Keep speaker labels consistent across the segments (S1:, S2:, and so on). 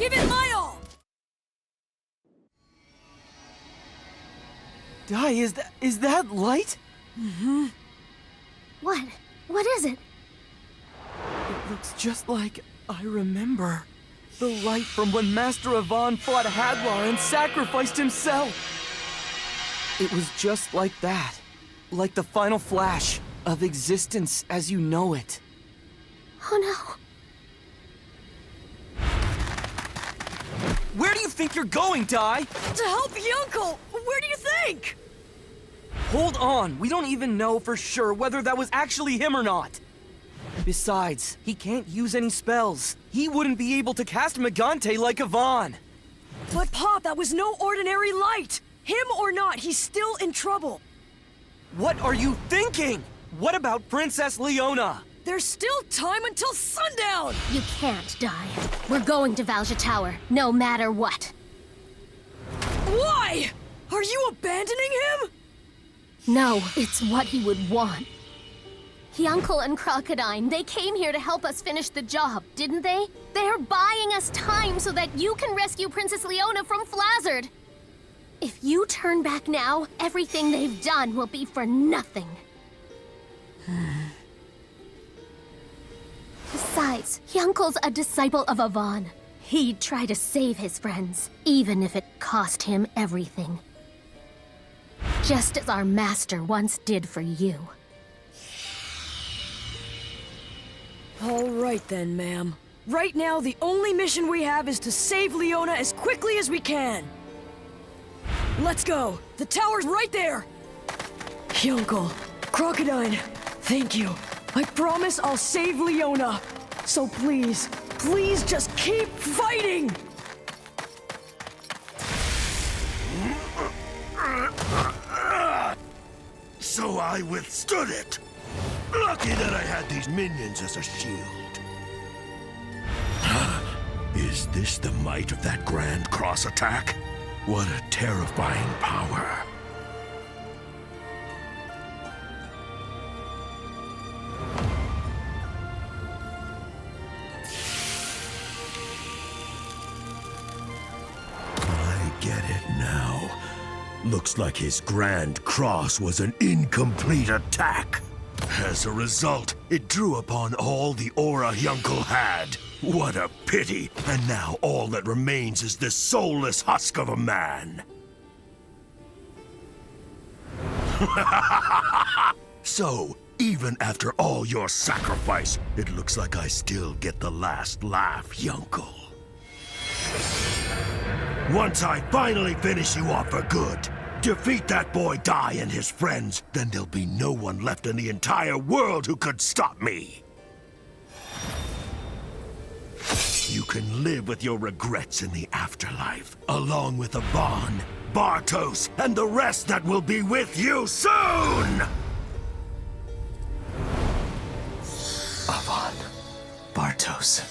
S1: give it my all!
S2: Dai, is that light?
S1: Mm-hmm.
S3: What? What is it?
S2: It looks just like I remember. The light from when Master Avon fought Hadlar and sacrificed himself. It was just like that. Like the final flash of existence as you know it.
S3: Oh no.
S2: Where do you think you're going, Dai?
S1: To help Yunkel! Where do you think?
S2: Hold on, we don't even know for sure whether that was actually him or not. Besides, he can't use any spells. He wouldn't be able to cast Megante like Avon.
S1: But Pop, that was no ordinary light! Him or not, he's still in trouble.
S2: What are you thinking? What about Princess Leona?
S1: There's still time until sundown!
S3: You can't die. We're going to Valja Tower, no matter what.
S1: Why? Are you abandoning him?
S3: No, it's what he would want. Yunkel and Crocodine, they came here to help us finish the job, didn't they? They're buying us time so that you can rescue Princess Leona from Flazzard. If you turn back now, everything they've done will be for nothing. Besides, Yunkel's a disciple of Avon. He'd try to save his friends, even if it cost him everything. Just as our master once did for you.
S1: All right then, ma'am. Right now, the only mission we have is to save Leona as quickly as we can. Let's go! The tower's right there! Yunkel, Crocodine, thank you. I promise I'll save Leona. So please, please just keep fighting!
S4: So I withstood it. Lucky that I had these minions as a shield. Is this the might of that Grand Cross attack? What a terrifying power. I get it now. Looks like his Grand Cross was an incomplete attack. As a result, it drew upon all the aura Yunkel had. What a pity! And now all that remains is this soulless husk of a man. So, even after all your sacrifice, it looks like I still get the last laugh, Yunkel. Once I finally finish you off for good, defeat that boy Dai and his friends, then there'll be no one left in the entire world who could stop me. You can live with your regrets in the afterlife, along with Avon, Bartos, and the rest that will be with you soon!
S2: Avon. Bartos.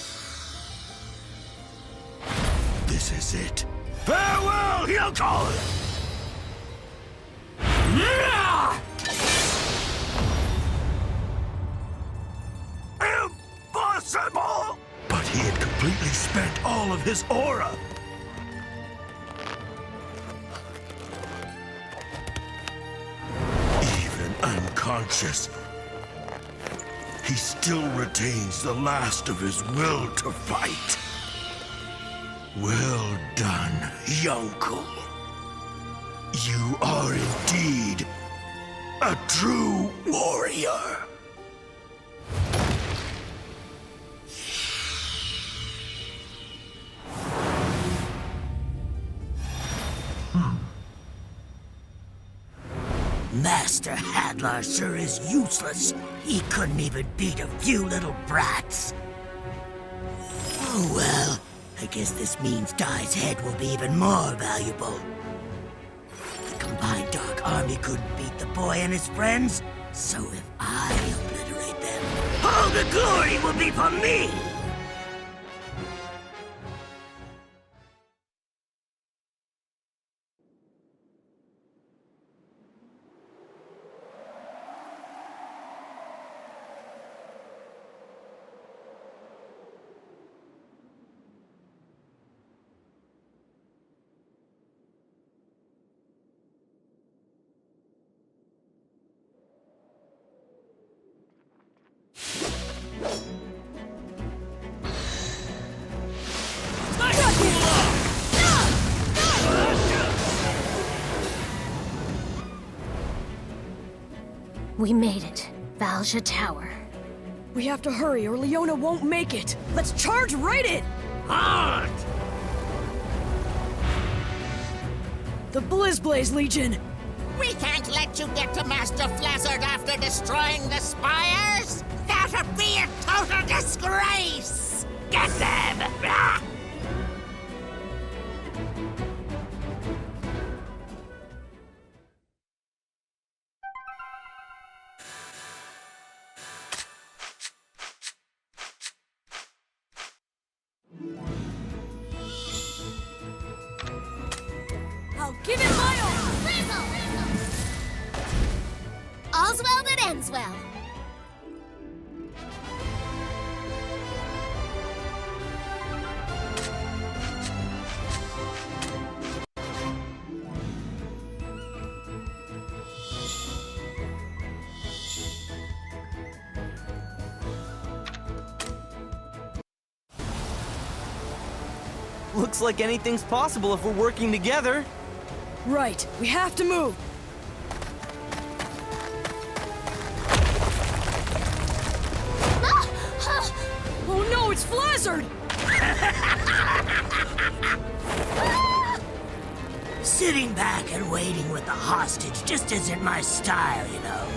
S4: This is it. Farewell, Yunkel! Impossible! But he had completely spent all of his aura. Even unconscious, he still retains the last of his will to fight. Well done, Yunkel. You are indeed a true warrior.
S5: Master Hadlar sure is useless. He couldn't even beat a few little brats. Oh well, I guess this means Dai's head will be even more valuable. The combined Dark Army couldn't beat the boy and his friends, so if I obliterate them, all the glory will be for me!
S3: We made it. Valja Tower.
S1: We have to hurry or Leona won't make it. Let's charge right in!
S5: Hard!
S1: The Blizzblaze Legion!
S6: We can't let you get to Master Flazzard after destroying the spires! That'd be a total disgrace! Get them! Ah!
S1: I'll give it my all!
S3: All's well that ends well.
S2: Looks like anything's possible if we're working together.
S1: Right, we have to move! Oh no, it's Flazzard!
S5: Sitting back and waiting with the hostage just isn't my style, you know.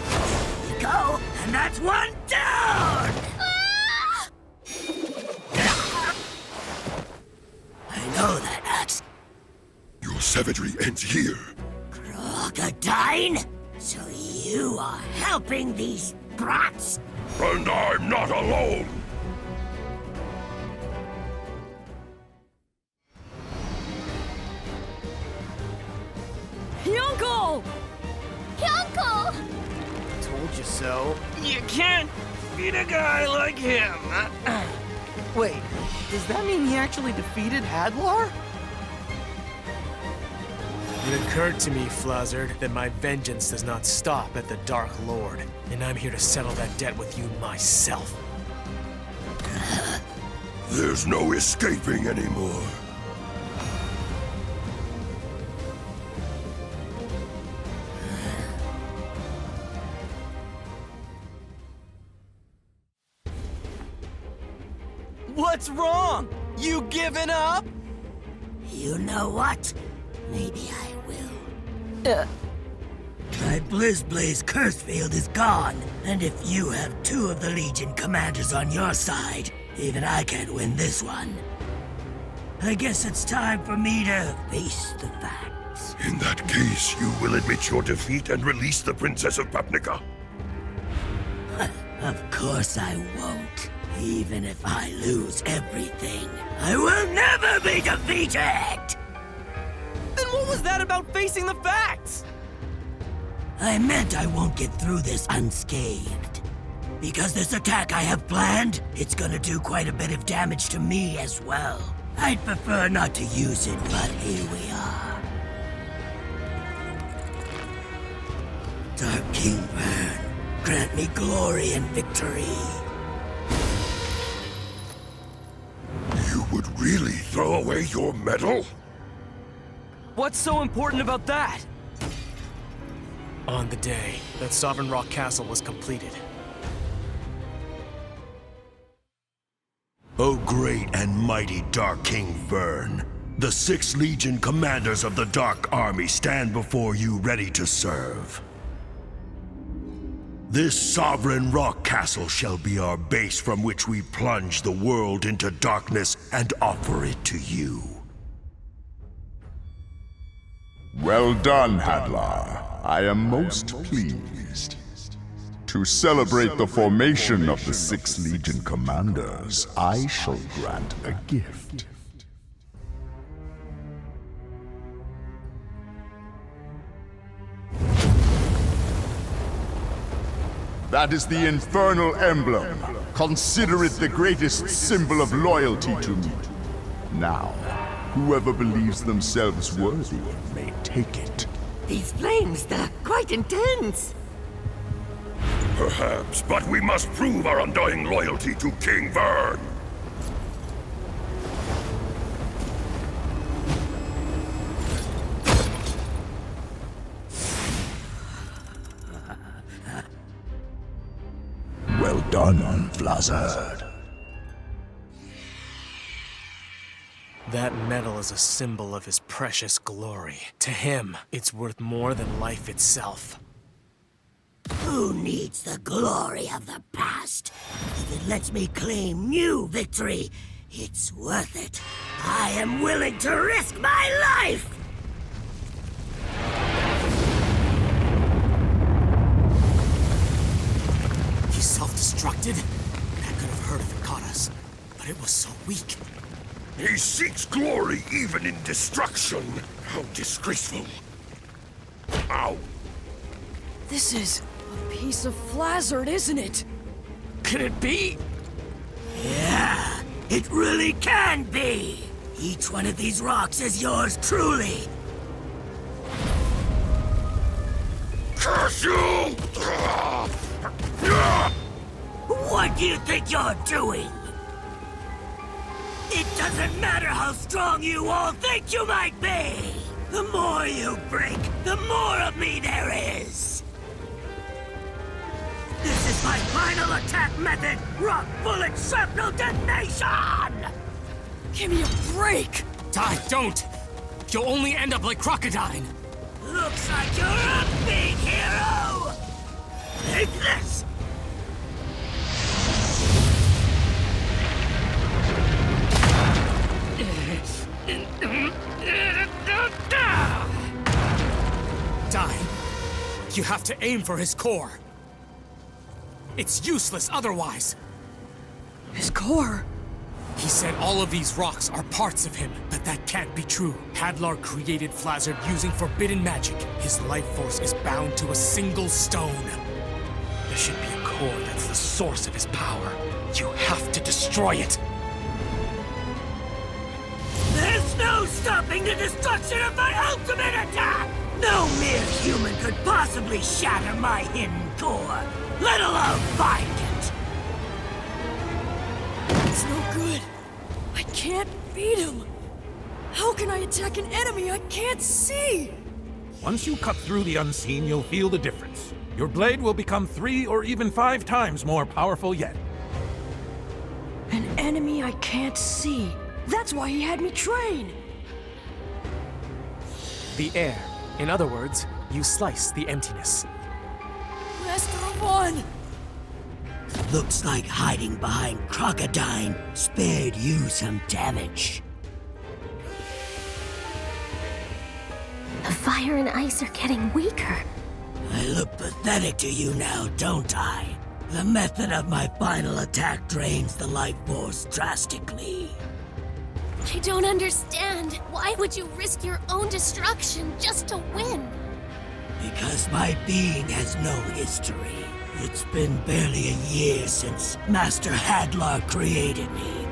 S5: There you go, and that's one down! I know that axe.
S4: Your savagery ends here.
S5: Crocodile? So you are helping these brats?
S4: And I'm not alone!
S1: Uncle!
S3: Uncle!
S2: Told you so. You can't beat a guy like him. Wait, does that mean he actually defeated Hadlar?
S7: It occurred to me, Flazzard, that my vengeance does not stop at the Dark Lord, and I'm here to settle that debt with you myself.
S4: There's no escaping anymore.
S2: What's wrong? You giving up?
S5: You know what? Maybe I will. My Blizzblaze curse field is gone, and if you have two of the Legion commanders on your side, even I can't win this one. I guess it's time for me to face the facts.
S4: In that case, you will admit your defeat and release the Princess of Papnica.
S5: Of course I won't. Even if I lose everything, I will never be defeated!
S2: Then what was that about facing the facts?
S5: I meant I won't get through this unscathed. Because this attack I have planned, it's gonna do quite a bit of damage to me as well. I'd prefer not to use it, but here we are. Dark King Vern, grant me glory and victory.
S4: You would really throw away your medal?
S2: What's so important about that?
S7: On the day that Sovereign Rock Castle was completed.
S4: O great and mighty Dark King Vern, the 6 Legion commanders of the Dark Army stand before you ready to serve. This Sovereign Rock Castle shall be our base from which we plunge the world into darkness and offer it to you.
S8: Well done, Hadlar. I am most pleased. To celebrate the formation of the 6 Legion commanders, I shall grant a gift. That is the infernal emblem. Consider it the greatest symbol of loyalty to me. Now, whoever believes themselves worthy may take it.
S5: These flames, they're quite intense.
S4: Perhaps, but we must prove our undying loyalty to King Vern.
S8: done, Flazzard.
S7: That medal is a symbol of his precious glory. To him, it's worth more than life itself.
S5: Who needs the glory of the past? If it lets me claim new victory, it's worth it. I am willing to risk my life!
S7: He self-destructed? That could have hurt if it caught us. But it was so weak.
S4: He seeks glory even in destruction. How disgraceful. Ow.
S1: This is a piece of Flazzard, isn't it?
S2: Could it be?
S5: Yeah, it really can be! Each one of these rocks is yours truly!
S4: Curse you!
S5: What do you think you're doing? It doesn't matter how strong you all think you might be! The more you break, the more of me there is! This is my final attack method! Rock bullet shrapnel detonation!
S1: Give me a break!
S7: Die, don't! You'll only end up like Crocodile!
S5: Looks like you're a big hero! Take this!
S7: Die. You have to aim for his core. It's useless otherwise.
S1: His core?
S7: He said all of these rocks are parts of him, but that can't be true. Hadlar created Flazzard using forbidden magic. His life force is bound to a single stone.
S2: There should be a core that's the source of his power. You have to destroy it.
S5: There's no stopping the destruction of my ultimate attack! No mere human could possibly shatter my hidden core, let alone find it!
S1: It's no good. I can't beat him. How can I attack an enemy I can't see?
S9: Once you cut through the unseen, you'll feel the difference. Your blade will become 3 or even 5 times more powerful yet.
S1: An enemy I can't see. That's why he had me train.
S7: The air. In other words, you slice the emptiness.
S1: Master of One!
S5: Looks like hiding behind Crocodile spared you some damage.
S3: The fire and ice are getting weaker.
S5: I look pathetic to you now, don't I? The method of my final attack drains the life force drastically.
S3: I don't understand. Why would you risk your own destruction just to win?
S5: Because my being has no history. It's been barely a year since Master Hadlar created me.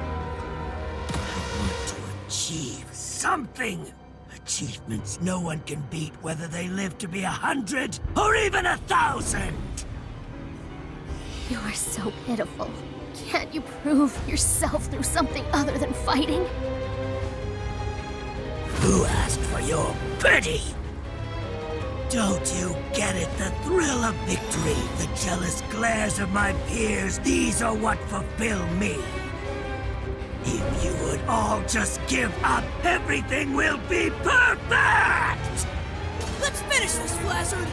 S5: I want to achieve something. Achievements no one can beat, whether they live to be 100 or even 1,000.
S3: You are so pitiful. Can't you prove yourself through something other than fighting?
S5: Who asked for your pity? Don't you get it? The thrill of victory, the jealous glares of my peers, these are what fulfill me. If you would all just give up, everything will be perfect!
S1: Let's finish this, Flazzard!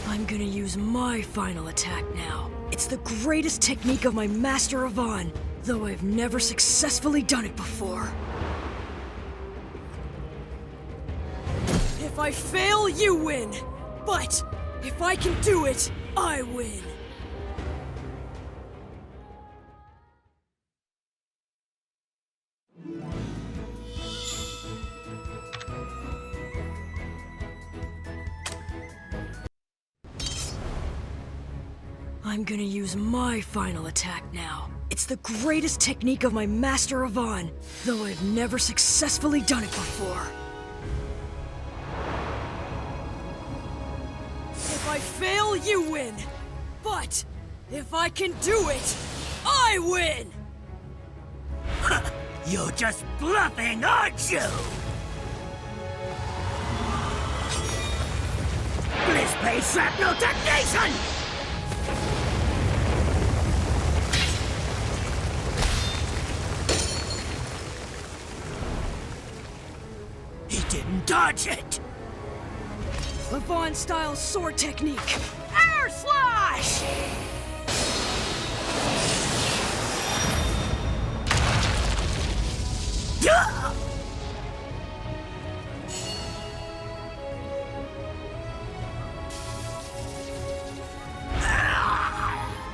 S1: I'm gonna use my final attack now. It's the greatest technique of my Master of On, though I've never successfully done it before. If I fail, you win! But if I can do it, I win! I'm gonna use my final attack now. It's the greatest technique of my Master of On, though I've never successfully done it before. If I fail, you win! But if I can do it, I win!
S5: You're just bluffing, aren't you? Bliss Bay Shrapnel Detonation! didn't dodge it.
S1: Levon-style sword technique. Air slash!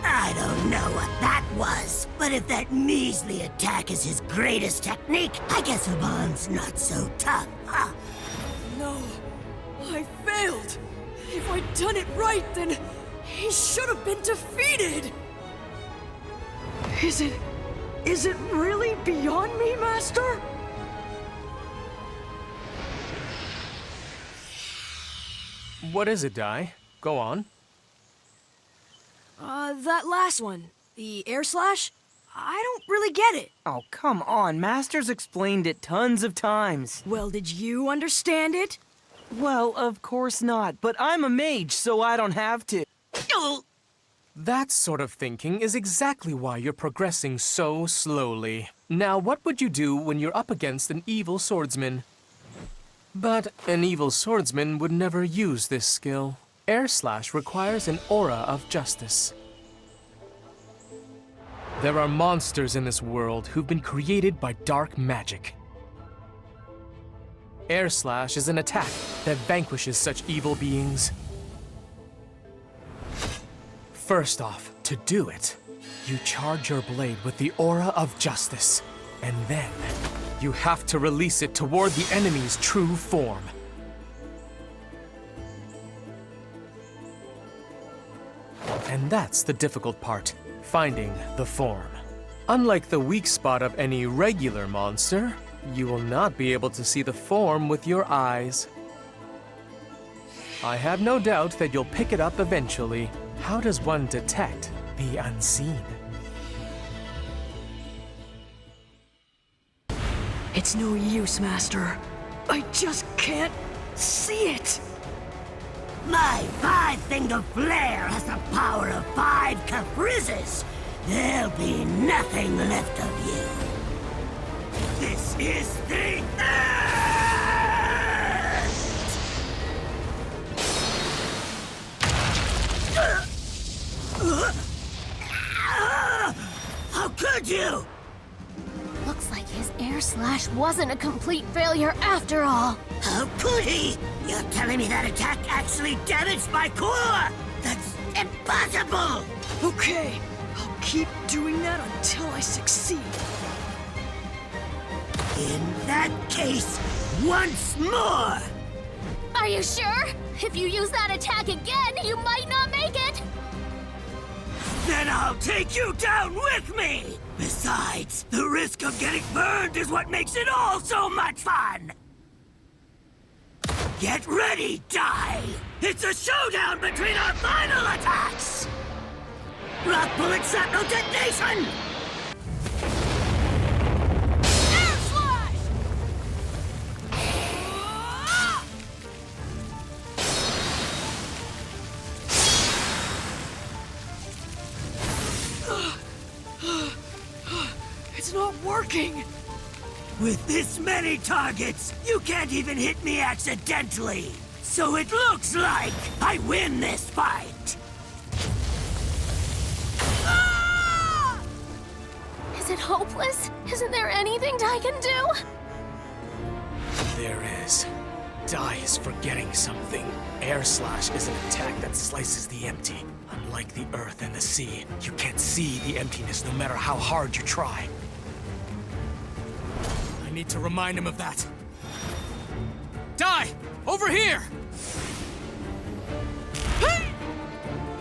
S5: I don't know what that was, but if that measly attack is his greatest technique, I guess Yvonne's not so tough, huh?
S1: No, I failed. If I'd done it right, then he should have been defeated. Is it really beyond me, Master?
S2: What is it, Dai? Go on.
S1: That last one. The air slash? I don't really get it.
S2: Oh, come on. Master's explained it tons of times.
S1: Well, did you understand it?
S2: Well, of course not, but I'm a mage, so I don't have to. That sort of thinking is exactly why you're progressing so slowly. Now, what would you do when you're up against an evil swordsman? But an evil swordsman would never use this skill. Air Slash requires an aura of justice. There are monsters in this world who've been created by dark magic. Air Slash is an attack that vanquishes such evil beings. First off, to do it, you charge your blade with the aura of justice, and then you have to release it toward the enemy's true form. And that's the difficult part, finding the form. Unlike the weak spot of any regular monster, you will not be able to see the form with your eyes. I have no doubt that you'll pick it up eventually. How does one detect the unseen?
S1: It's no use, Master. I just can't see it.
S5: My 5-finger flare has the power of 5 caprices. There'll be nothing left of you. This is the end! How could you?
S3: Looks like his air slash wasn't a complete failure after all.
S5: How could he? You're telling me that attack actually damaged my core? That's impossible!
S1: Okay, I'll keep doing that until I succeed.
S5: In that case, once more!
S3: Are you sure? If you use that attack again, you might not make it!
S5: Then I'll take you down with me! Besides, the risk of getting burned is what makes it all so much fun! Get ready, Dai! It's a showdown between our final attacks! Rock bullet shrapnel detonation! Air slash!
S1: It's not working!
S5: With this many targets, you can't even hit me accidentally! So it looks like I win this fight!
S3: Is it hopeless? Isn't there anything Dai can do?
S2: There is. Dai is forgetting something. Air Slash is an attack that slices the empty. Unlike the earth and the sea, you can't see the emptiness no matter how hard you try.
S7: I need to remind him of that. Dai! Over here!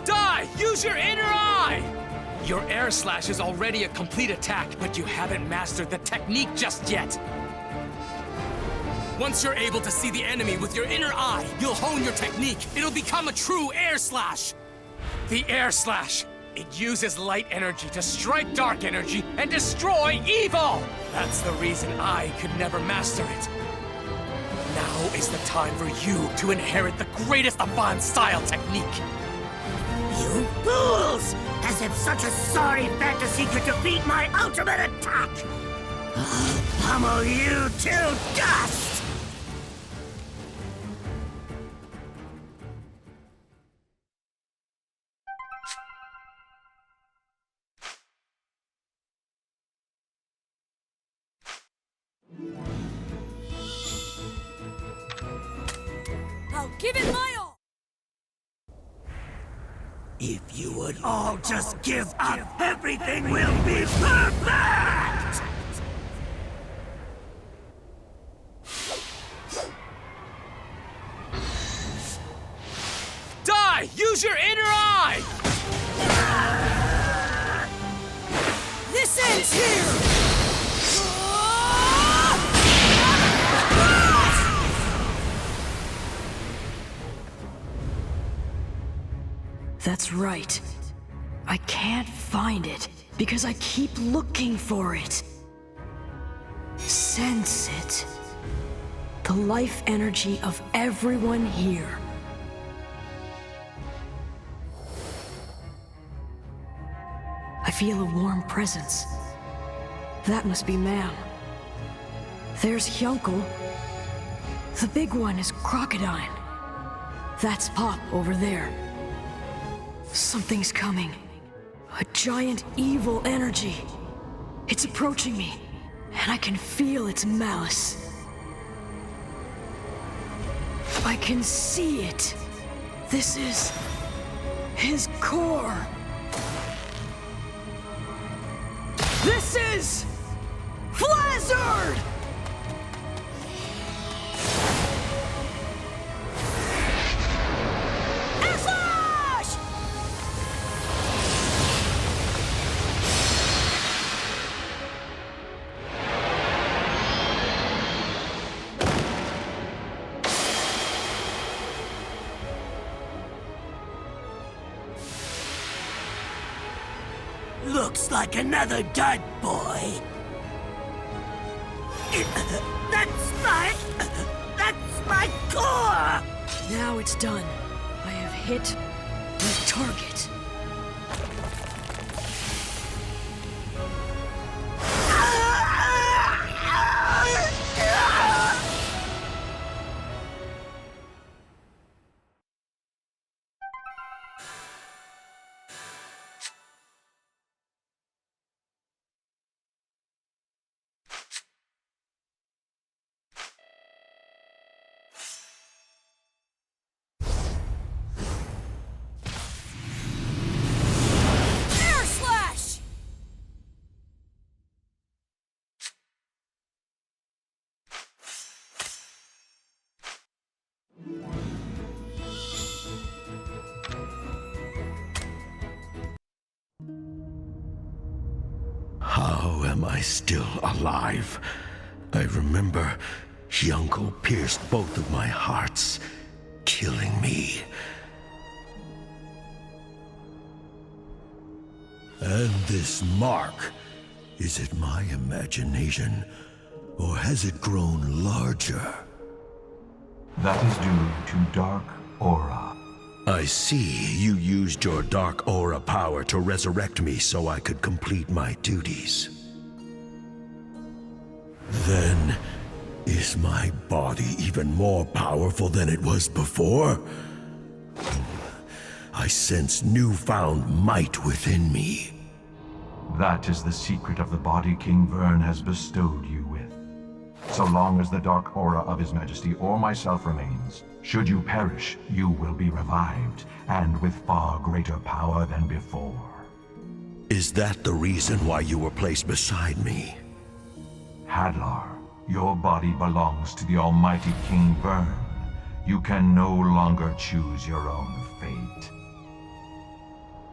S2: Dai! Use your inner eye! Your air slash is already a complete attack, but you haven't mastered the technique just yet.
S7: Once you're able to see the enemy with your inner eye, you'll hone your technique. It'll become a true air slash.
S2: The air slash. It uses light energy to strike dark energy and destroy evil! That's the reason I could never master it. Now is the time for you to inherit the greatest Avant-style technique.
S5: You fools! As if such a sorry fantasy could defeat my ultimate attack! I'll pummel you to dust!
S1: I'll give it my all!
S5: If you would all just give up, everything will be perfect!
S2: Die! Use your inner eye!
S1: This ends here! That's right. I can't find it because I keep looking for it. Sense it. The life energy of everyone here. I feel a warm presence. That must be Ma'am. There's Hyuncle. The big one is Crocodile. That's Pop over there. Something's coming. A giant evil energy. It's approaching me, and I can feel its malice. I can see it. This is his core. This is Flazzard!
S5: Looks like another dud boy. That's my core!
S1: Now it's done. I have hit the target.
S4: How am I still alive? I remember Hyuncle pierced both of my hearts, killing me. And this mark, is it my imagination, or has it grown larger?
S10: That is due to dark aura.
S4: I see you used your dark aura power to resurrect me so I could complete my duties. Then, is my body even more powerful than it was before? I sense newfound might within me.
S10: That is the secret of the body King Vern has bestowed you with. So long as the dark aura of His Majesty or myself remains, should you perish, you will be revived, and with far greater power than before.
S4: Is that the reason why you were placed beside me?
S10: Hadlar, your body belongs to the almighty King Vern. You can no longer choose your own fate.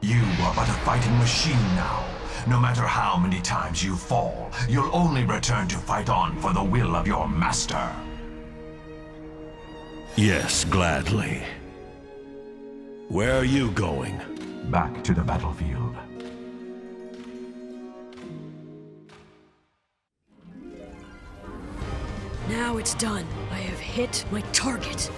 S10: You are but a fighting machine now. No matter how many times you fall, you'll only return to fight on for the will of your master.
S4: Yes, gladly. Where are you going?
S10: Back to the battlefield.
S1: Now it's done. I have hit my target.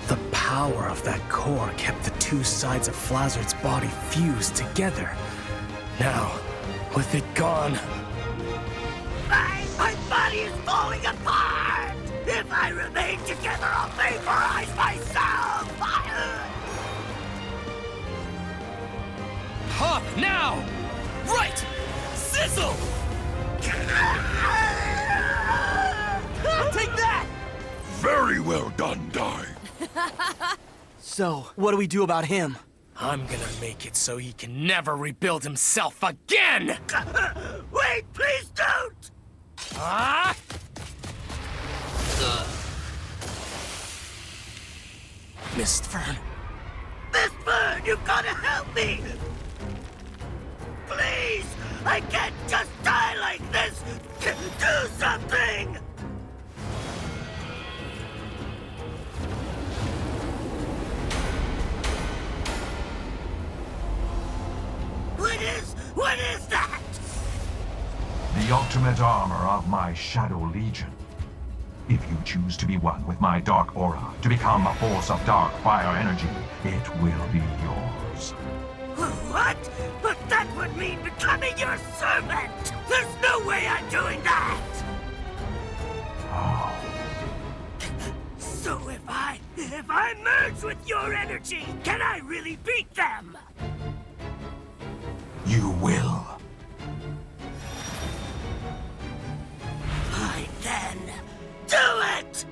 S2: The power of that core kept the two sides of Flazzard's body fused together. Now, with it gone...
S5: My body is falling apart! If I remain together, I'll vaporize myself!
S2: Pop, now! Right! Sizzle!
S4: well done, Dai.
S2: So, what do we do about him?
S7: I'm gonna make it so he can never rebuild himself again!
S5: Wait, please don't!
S7: Ah! Mist Fern.
S5: Miss Fern, you've gotta help me! Please! I can't just die like this! Do something! What is that?
S10: The ultimate armor of my Shadow Legion. If you choose to be one with my dark aura, to become a force of dark fire energy, it will be yours.
S5: What? But that would mean becoming your servant! There's no way I'm doing that!
S10: Oh.
S5: So if I merge with your energy, can I really beat them?
S10: You will.
S5: Fine then. Do it!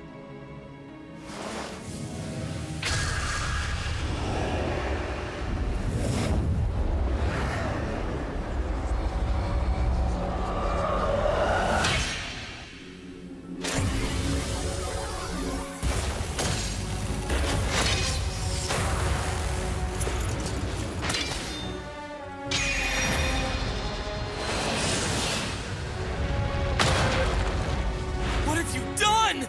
S7: What have you done?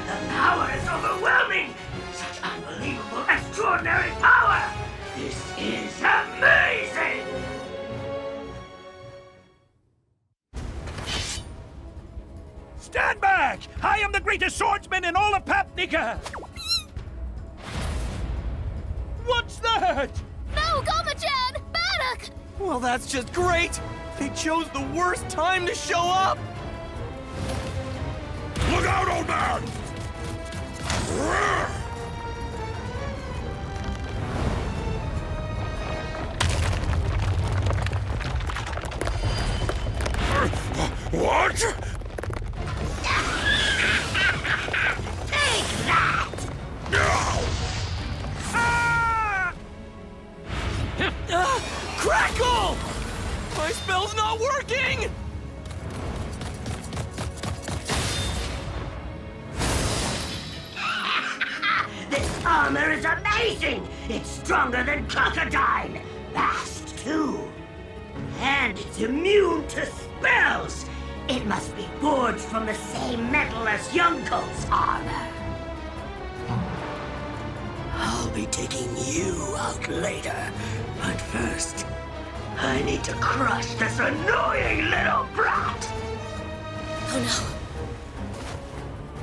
S5: The power is overwhelming! Such unbelievable, extraordinary power! This is amazing!
S9: Stand back! I am the greatest swordsman in all of Papnica! What's that?
S3: No, Goma-chan! Baddock!
S2: Well, that's just great! They chose the worst time to show up!
S4: Look out, old man! What?
S5: Take that!
S2: Crackle! My spell's not working!
S5: This armor is amazing! It's stronger than Crocodile! Fast, too! And it's immune to spells! It must be forged from the same metal as Yunko's armor. I'll be taking you out later, but first, I need to crush this annoying little brat!
S1: Oh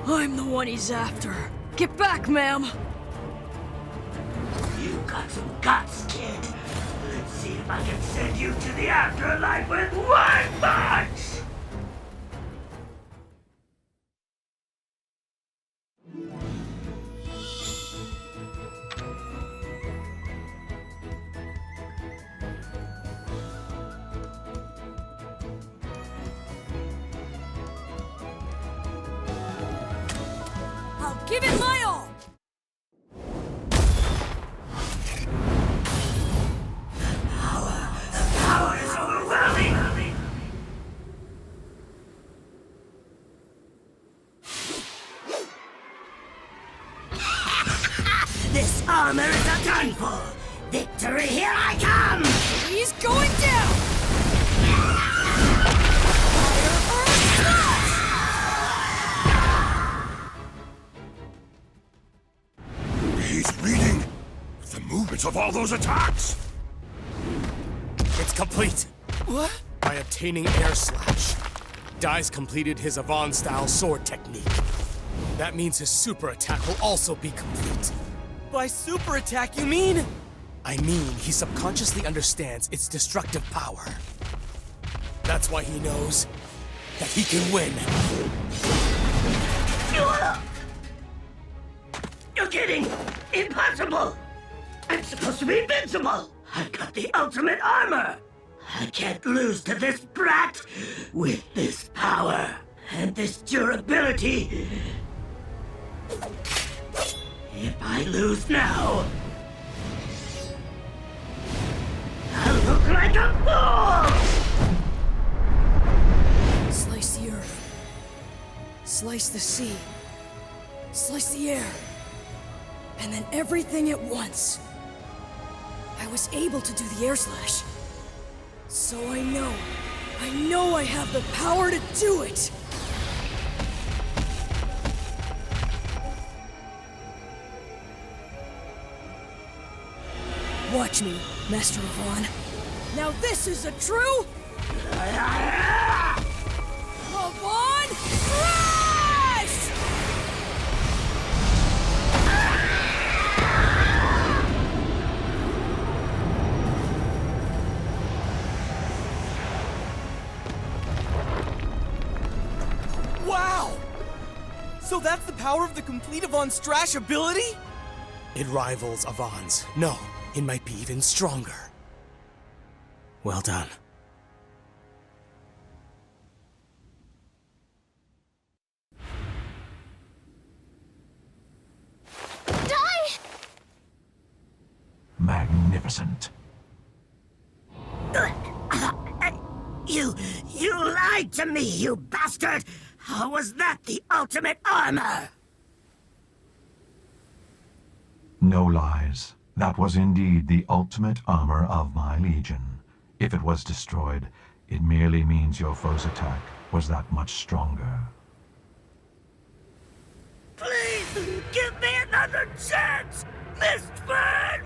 S1: no. I'm the one he's after. Get back, ma'am!
S5: You got some guts, kid. Let's see if I can send you to the afterlife with one punch!
S1: I'll give it my all!
S5: Power is overwhelming! This armor is done for! Victory, here I come!
S1: He's going down!
S4: He's reading the movements of all those attacks!
S7: It's complete.
S2: What?
S7: By obtaining Air Slash, Dai's completed his Avant-style sword technique. That means his super attack will also be complete.
S2: By super attack, you mean?
S7: I mean, he subconsciously understands its destructive power. That's why he knows that he can win.
S5: You're kidding! Impossible! I'm supposed to be invincible! I've got the ultimate armor! I can't lose to this brat with this power. And this durability... If I lose now... I'll look like a fool!
S1: Slice the earth. Slice the sea. Slice the air. And then everything at once. I was able to do the air slash. So I know I have the power to do it! Watch me, Master Avon. Now this is a true... Avon Strash!
S2: Wow! So that's the power of the complete Avon Strash ability?
S7: It rivals Avon's. No, it might be even stronger. Well done.
S3: Die!
S10: Magnificent.
S5: You lied to me, you bastard! How was that the ultimate armor?
S10: No lies. That was indeed the ultimate armor of my legion. If it was destroyed, it merely means your foe's attack was that much stronger.
S5: Please, give me another chance, Mistburn!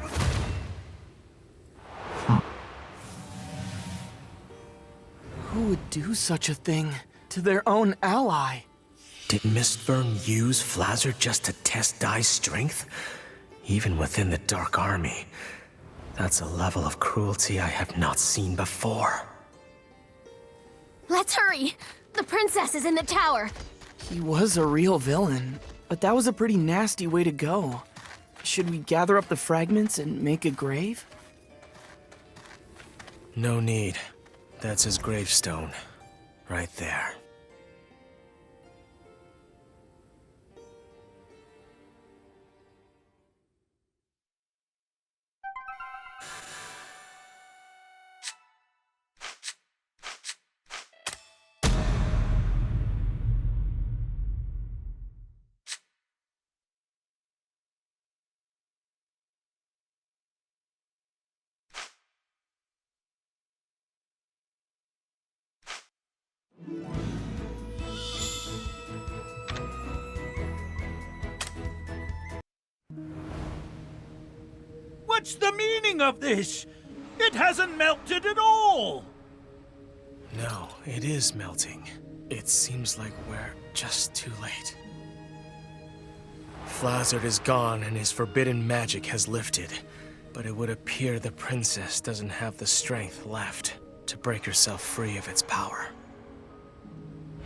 S2: Who would do such a thing to their own ally?
S7: Did Mistburn use Flazzard just to test Dai's strength? Even within the Dark Army. That's a level of cruelty I have not seen before.
S3: Let's hurry! The princess is in the tower!
S2: He was a real villain, but that was a pretty nasty way to go. Should we gather up the fragments and make a grave?
S7: No need. That's his gravestone. Right there.
S9: What's the meaning of this? It hasn't melted at all!
S7: No, it is melting. It seems like we're just too late. Flazzard is gone and his forbidden magic has lifted. But it would appear the princess doesn't have the strength left to break herself free of its power.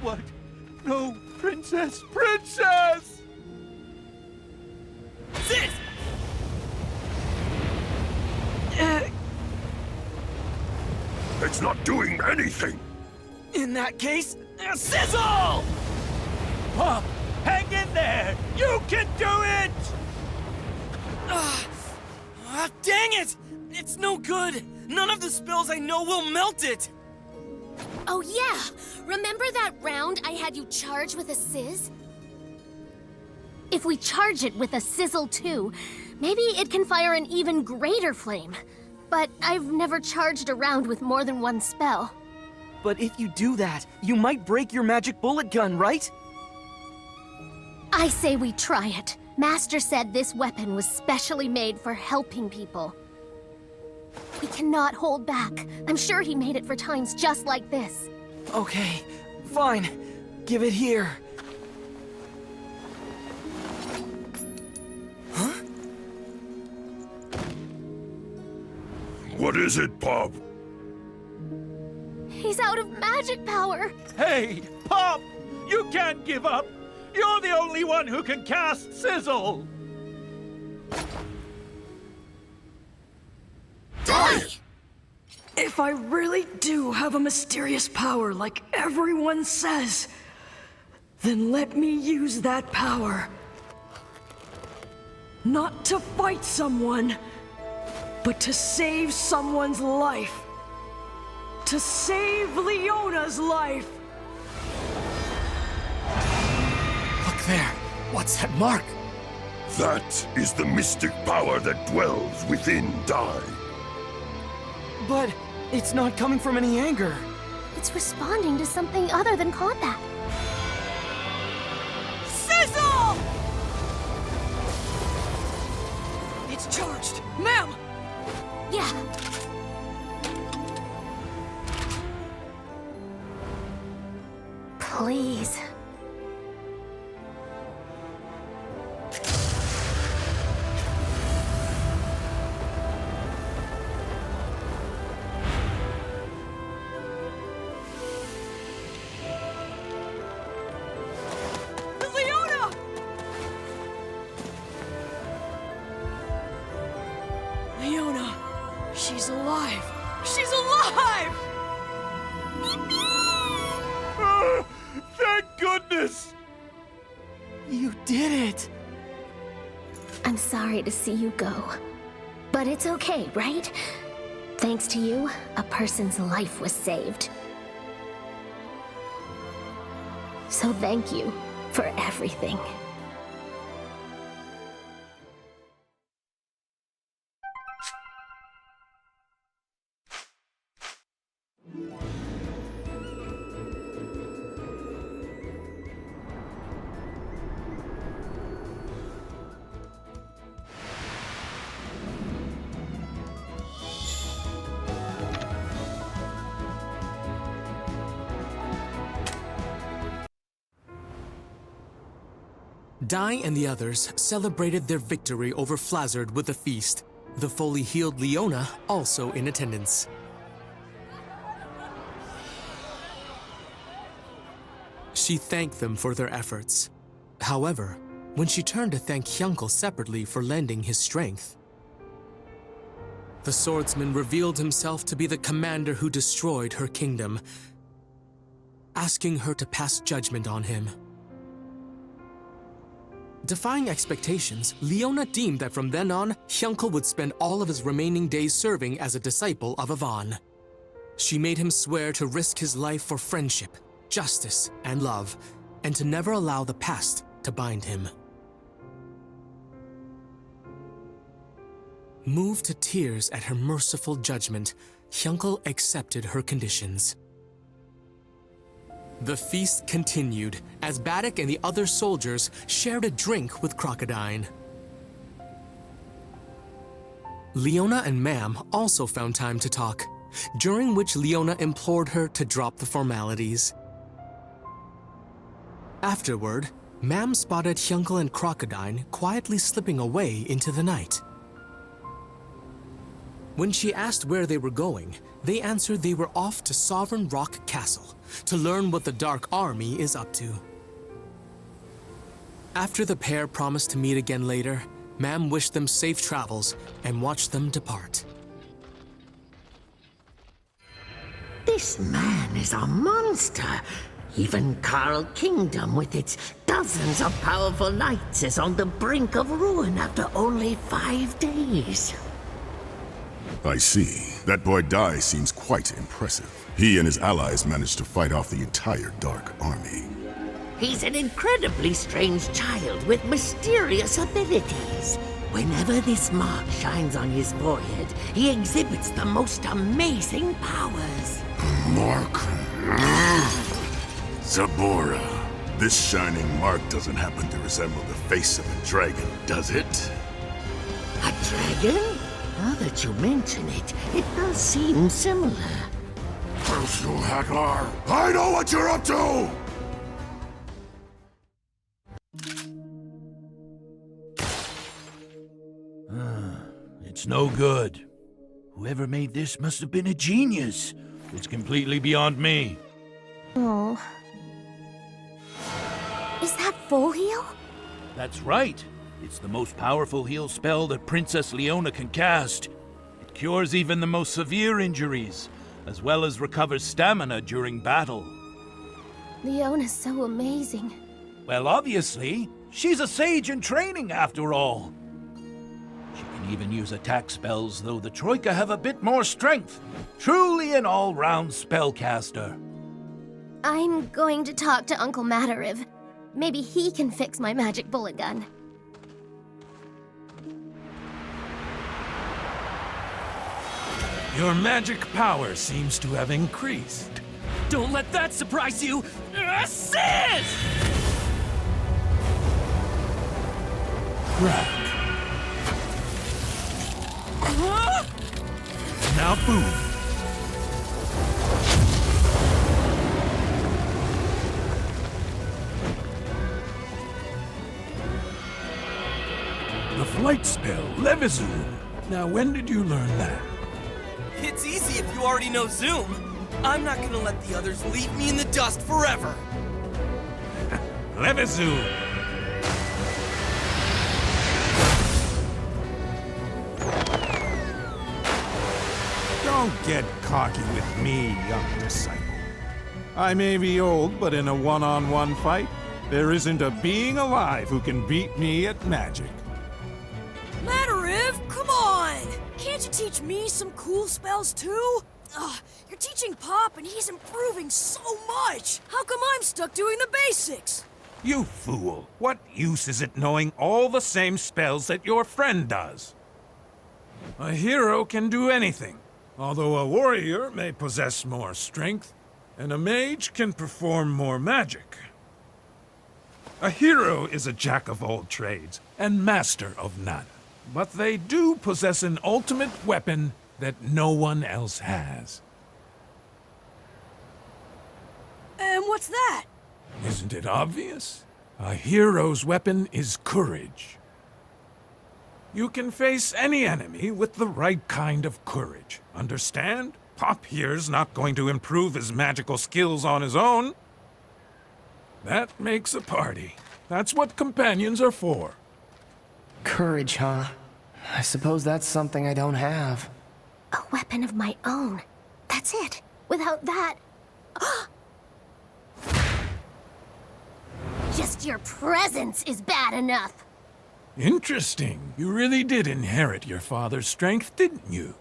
S9: What? No, princess! Princess!
S2: Sis!
S4: It's not doing anything!
S2: In that case, sizzle!
S9: Pop, hang in there! You can do it!
S2: Dang it! It's no good! None of the spells I know will melt it!
S3: Oh yeah! Remember that round I had you charge with a sizz? If we charge it with a sizzle too, maybe it can fire an even greater flame. But I've never charged a round with more than one spell.
S2: But if you do that, you might break your magic bullet gun, right?
S3: I say we try it. Master said this weapon was specially made for helping people. We cannot hold back. I'm sure he made it for times just like this.
S2: Okay, fine. Give it here. Huh?
S4: What is it, Pop?
S3: He's out of magic power.
S9: Hey, Pop! You can't give up! You're the only one who can cast Sizzle!
S3: Die!
S1: If I really do have a mysterious power like everyone says, Then let me use that power. Not to fight someone, but to save someone's life. To save Leona's life.
S7: Look there! What's that mark?
S4: That is the mystic power that dwells within Dai.
S2: But it's not coming from any anger.
S3: It's responding to something other than combat.
S1: Sizzle! It's charged. Ma'am!
S3: Yeah. Please.
S1: Leona! Leona, she's alive. She's alive!
S4: Thank goodness!
S2: You did it!
S3: I'm sorry to see you go. But it's okay, right? Thanks to you, a person's life was saved. So thank you for everything.
S7: Dai and the others celebrated their victory over Flazzard with a feast, the fully healed Leona also in attendance. She thanked them for their efforts. However, when she turned to thank Hyunkle separately for lending his strength, the swordsman revealed himself to be the commander who destroyed her kingdom, asking her to pass judgment on him. Defying expectations, Leona deemed that from then on, Hyunkle would spend all of his remaining days serving as a disciple of Yvonne. She made him swear to risk his life for friendship, justice, and love, and to never allow the past to bind him. Moved to tears at her merciful judgment, Hyunkle accepted her conditions. The feast continued as Baddock and the other soldiers shared a drink with Crocodine. Leona and Mam also found time to talk, during which Leona implored her to drop the formalities. Afterward, Mam spotted Hyunkle and Crocodine quietly slipping away into the night. When she asked where they were going, they answered they were off to Sovereign Rock Castle to learn what the Dark Army is up to. After the pair promised to meet again later, Mam wished them safe travels and watched them depart.
S5: This man is a monster. Even Carl Kingdom, with its dozens of powerful knights, is on the brink of ruin after only 5 days.
S8: I see. That boy Dai seems quite impressive. He and his allies managed to fight off the entire Dark Army.
S5: He's an incredibly strange child with mysterious abilities. Whenever this mark shines on his forehead, he exhibits the most amazing powers.
S8: Mark. Zabora. This shining mark doesn't happen to resemble the face of a dragon, does it?
S5: A dragon? Now that you mention it, it does seem similar.
S8: Personal Hadlar, I know what you're up to!
S9: It's no good. Whoever made this must have been a genius. It's completely beyond me.
S3: Oh. Is that full heal?
S9: That's right. It's the most powerful heal spell that Princess Leona can cast. It cures even the most severe injuries, as well as recovers stamina during battle.
S3: Leona's so amazing.
S9: Well, obviously, she's a sage in training after all. She can even use attack spells, though the Troika have a bit more strength. Truly an all-round spellcaster.
S3: I'm going to talk to Uncle Matariv. Maybe he can fix my magic bullet gun.
S9: Your magic power seems to have increased.
S2: Don't let that surprise you! Assist!
S9: Crack. Now boom. The flight spell, Levizoom. Now when did you learn that?
S2: It's easy if you already know Zoom. I'm not gonna let the others leave me in the dust forever.
S9: Levizoom.
S11: Don't get cocky with me, young disciple. I may be old, but in a one-on-one fight, there isn't a being alive who can beat me at magic.
S1: Matariv, come on! Can't you teach me some cool spells too? Ugh, you're teaching Pop and he's improving so much! How come I'm stuck doing the basics?
S11: You fool! What use is it knowing all the same spells that your friend does? A hero can do anything, although a warrior may possess more strength, and a mage can perform more magic. A hero is a jack of all trades and master of none. But they do possess an ultimate weapon that no one else has.
S1: And what's that?
S11: Isn't it obvious? A hero's weapon is courage. You can face any enemy with the right kind of courage. Understand? Pop here's not going to improve his magical skills on his own. That makes a party. That's what companions are for.
S2: Courage, huh? I suppose that's something I don't have.
S3: A weapon of my own. That's it. Without that... Just your presence is bad enough.
S11: Interesting. You really did inherit your father's strength, didn't you?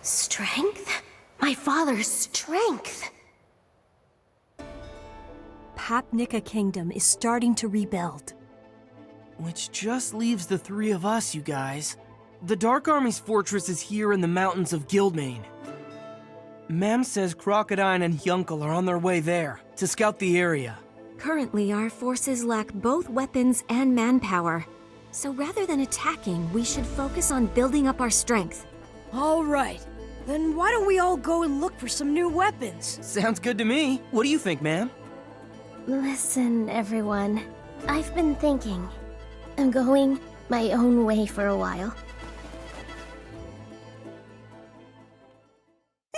S3: Strength? My father's strength.
S12: Papnica Kingdom is starting to rebuild.
S2: Which just leaves the three of us, you guys. The Dark Army's fortress is here in the mountains of Guildmane. Mam says Crocodine and Hyunkel are on their way there to scout the area.
S12: Currently, our forces lack both weapons and manpower. So rather than attacking, we should focus on building up our strength.
S1: All right. Then why don't we all go and look for some new weapons?
S2: Sounds good to me. What do you think, ma'am?
S3: Listen, everyone. I've been thinking. I'm going my own way for a while.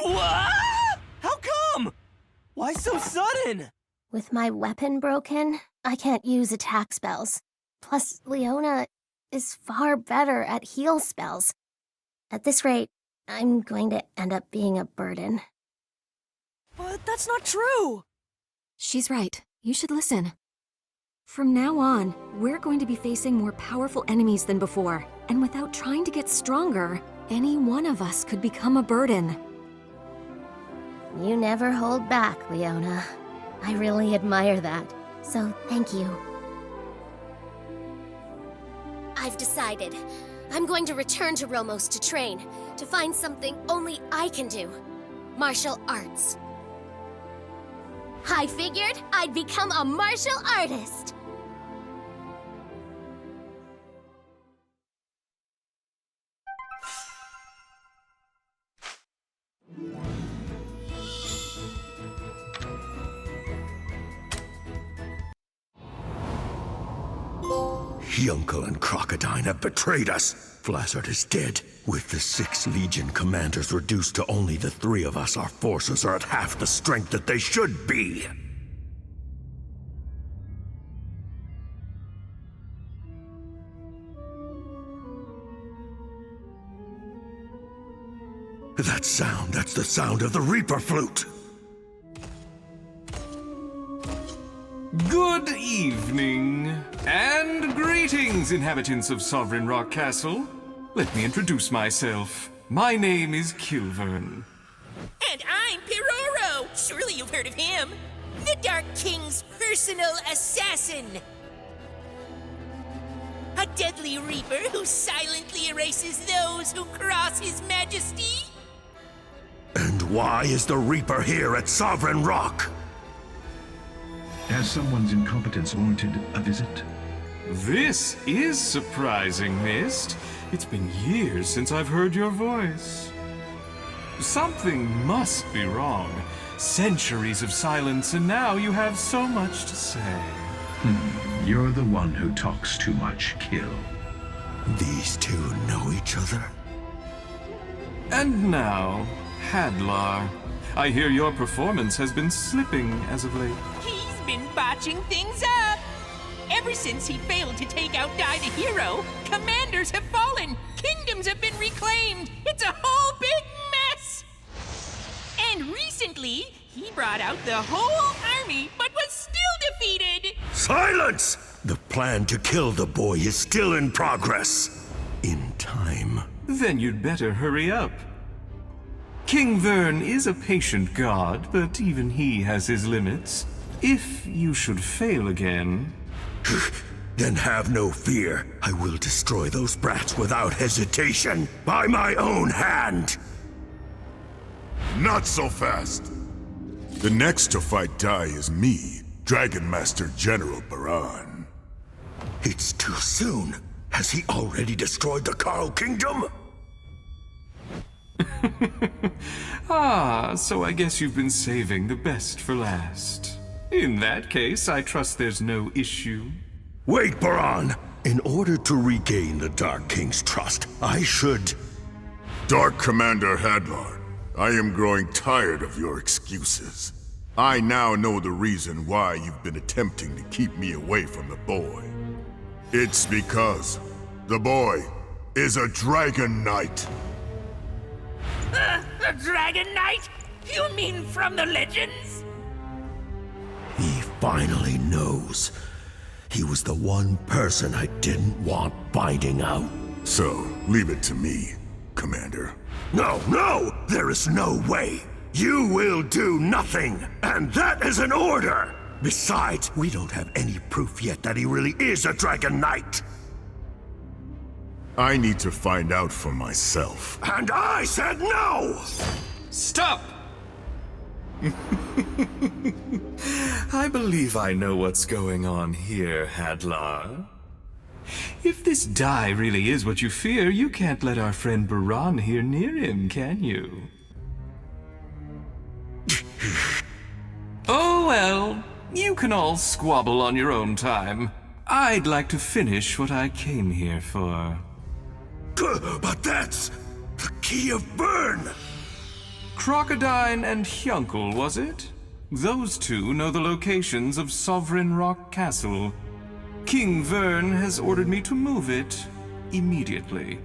S2: What? How come? Why so sudden?
S3: With my weapon broken, I can't use attack spells. Plus, Leona is far better at heal spells. At this rate, I'm going to end up being a burden.
S1: But that's not true!
S12: She's right. You should listen. From now on, we're going to be facing more powerful enemies than before. And without trying to get stronger, any one of us could become a burden.
S3: You never hold back, Leona. I really admire that. So, thank you. I've decided. I'm going to return to Romos to train, to find something only I can do. Martial arts. I figured I'd become a martial artist!
S4: Hyunkel and Crocodine have betrayed us. Flazzard is dead. With the 6 Legion commanders reduced to only the 3 of us, our forces are at half the strength that they should be. That sound, that's the sound of the Reaper flute.
S13: evening, and greetings, inhabitants of Sovereign Rock Castle. Let me introduce myself. My name is Kilvern.
S14: And I'm Piroro! Surely you've heard of him! The Dark King's personal assassin! A deadly reaper who silently erases those who cross his majesty!
S4: And why is the Reaper here at Sovereign Rock?
S10: Has someone's incompetence warranted a visit?
S13: This is surprising, Mist. It's been years since I've heard your voice. Something must be wrong. Centuries of silence, and now you have so much to say.
S10: You're the one who talks too much, Kill.
S4: These two know each other?
S13: And now, Hadlar. I hear your performance has been slipping as of late.
S14: He's been botching things up! Ever since he failed to take out Dai the Hero, commanders have fallen, kingdoms have been reclaimed, it's a whole big mess! And recently, he brought out the whole army, but was still defeated!
S4: Silence! The plan to kill the boy is still in progress. In time.
S13: Then you'd better hurry up. King Vern is a patient god, but even he has his limits. If you should fail again...
S4: Then have no fear. I will destroy those brats without hesitation, by my own hand.
S8: Not so fast. The next to fight Dai is me, Dragon Master General Baran.
S4: It's too soon. Has he already destroyed the Carl Kingdom?
S13: So I guess you've been saving the best for last. In that case, I trust there's no issue.
S4: Wait, Baran! In order to regain the Dark King's trust, I should...
S8: Dark Commander Hadlar, I am growing tired of your excuses. I now know the reason why you've been attempting to keep me away from the boy. It's because the boy is a Dragon Knight.
S14: A Dragon Knight? You mean from the legends?
S4: He finally knows. He was the one person I didn't want finding out.
S8: So, leave it to me, Commander.
S4: No! There is no way! You will do nothing! And that is an order! Besides, we don't have any proof yet that he really is a Dragon Knight!
S8: I need to find out for myself.
S4: And I said no!
S13: Stop! I believe I know what's going on here, Hadlar. If this Dai really is what you fear, you can't let our friend Baran here near him, can you? Oh well, you can all squabble on your own time. I'd like to finish what I came here for.
S4: But that's the key of Vern!
S13: Crocodine and Hyuncle, was it? Those two know the locations of Sovereign Rock Castle. King Vern has ordered me to move it immediately.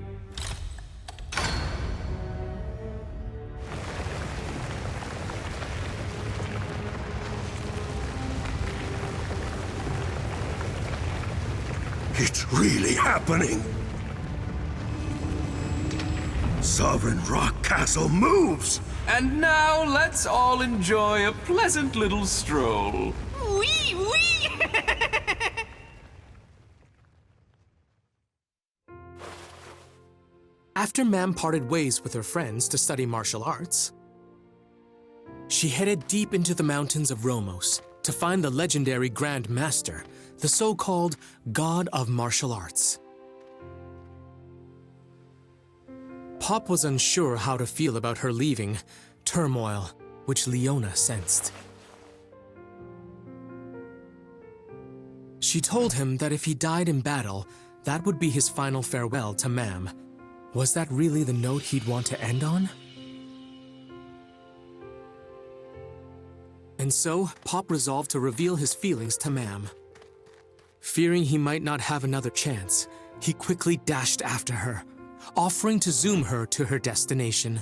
S4: It's really happening! Sovereign Rock Castle moves!
S13: And now let's all enjoy a pleasant little stroll.
S14: Wee wee!
S7: After Mam parted ways with her friends to study martial arts, she headed deep into the mountains of Romos to find the legendary Grand Master, the so-called God of Martial Arts. Pop was unsure how to feel about her leaving, turmoil which Leona sensed. She told him that if he died in battle, that would be his final farewell to Mam. Was that really the note he'd want to end on? And so, Pop resolved to reveal his feelings to Mam. Fearing he might not have another chance, he quickly dashed after her, offering to zoom her to her destination.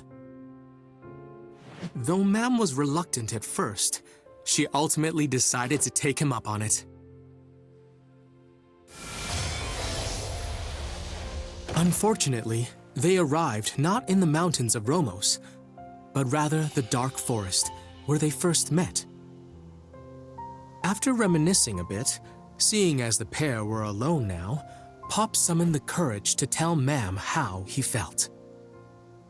S7: Though Mam was reluctant at first, she ultimately decided to take him up on it. Unfortunately, they arrived not in the mountains of Romos, but rather the dark forest where they first met. After reminiscing a bit, seeing as the pair were alone now, Pop summoned the courage to tell Mam how he felt.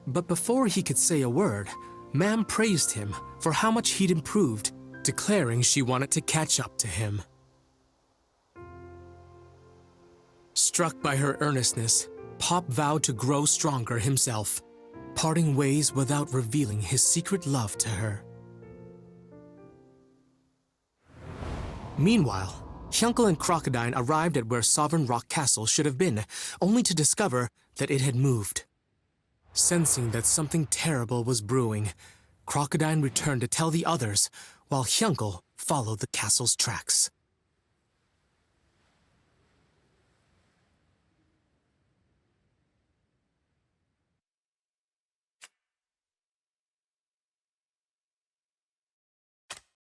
S7: But before he could say a word, Mam praised him for how much he'd improved, declaring she wanted to catch up to him. Struck by her earnestness, Pop vowed to grow stronger himself, parting ways without revealing his secret love to her. Meanwhile, Hyuncle and Crocodile arrived at where Sovereign Rock Castle should have been, only to discover that it had moved. Sensing that something terrible was brewing, Crocodile returned to tell the others, while Hyuncle followed the castle's tracks.